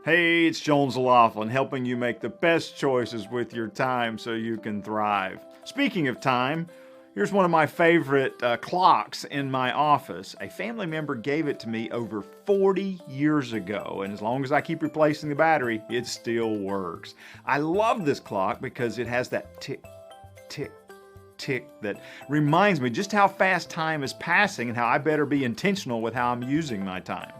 Hey, it's Jones Loflin, helping you make the best choices with your time so you can thrive. Speaking of time, here's one of my favorite clocks in my office. A family member gave it to me over 40 years ago, and as long as I keep replacing the battery, it still works. I love this clock because it has that tick, tick, tick that reminds me just how fast time is passing and how I better be intentional with how I'm using my time.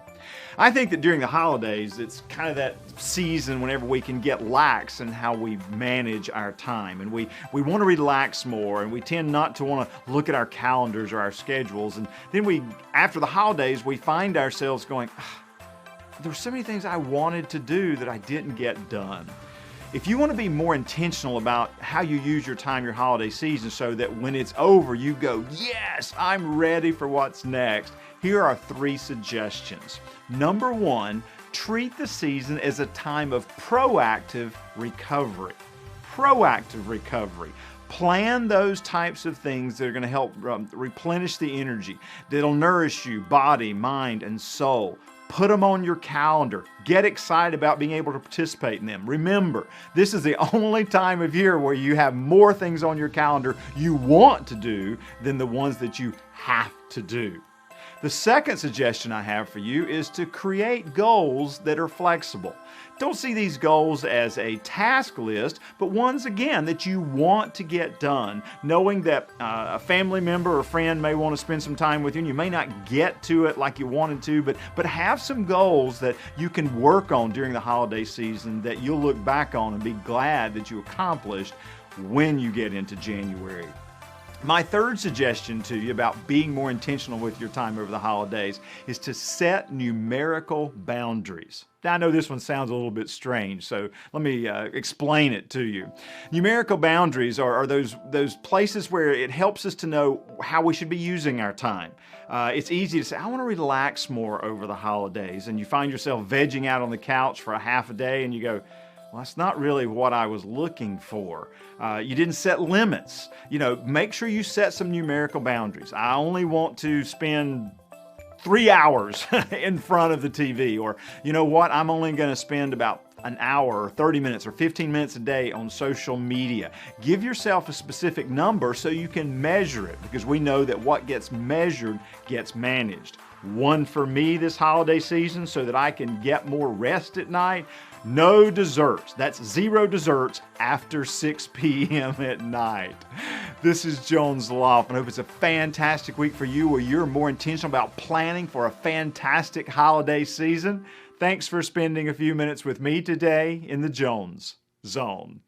I think that during the holidays, it's kind of that season whenever we can get lax in how we manage our time. And we want to relax more, and we tend not to want to look at our calendars or our schedules. And then after the holidays, we find ourselves going, there's so many things I wanted to do that I didn't get done. If you want to be more intentional about how you use your time, your holiday season, so that when it's over, you go, yes, I'm ready for what's next, here are 3 suggestions. Number 1, treat the season as a time of proactive recovery. Proactive recovery. Plan those types of things that are going to help replenish the energy, that'll nourish you, body, mind, and soul. Put them on your calendar. Get excited about being able to participate in them. Remember, this is the only time of year where you have more things on your calendar you want to do than the ones that you have to do. The second suggestion I have for you is to create goals that are flexible. Don't see these goals as a task list, but ones, again, that you want to get done, knowing that a family member or friend may want to spend some time with you, and you may not get to it like you wanted to, but have some goals that you can work on during the holiday season that you'll look back on and be glad that you accomplished when you get into January. My third suggestion to you about being more intentional with your time over the holidays is to set numerical boundaries. Now, I know this one sounds a little bit strange, so let me explain it to you. Numerical boundaries are those places where it helps us to know how we should be using our time. It's easy to say, I want to relax more over the holidays, and you find yourself vegging out on the couch for a half a day, and you go, well, that's not really what I was looking for. You didn't set limits. Make sure you set some numerical boundaries. I only want to spend 3 hours in front of the TV, or you know what, I'm only going to spend about an hour or 30 minutes or 15 minutes a day on social media. Give yourself a specific number so you can measure it, because we know that what gets measured gets managed. One for me this holiday season so that I can get more rest at night. No desserts. That's 0 desserts after 6 p.m. at night. This is Jones Loft, and I hope it's a fantastic week for you where you're more intentional about planning for a fantastic holiday season. Thanks for spending a few minutes with me today in the Jones Zone.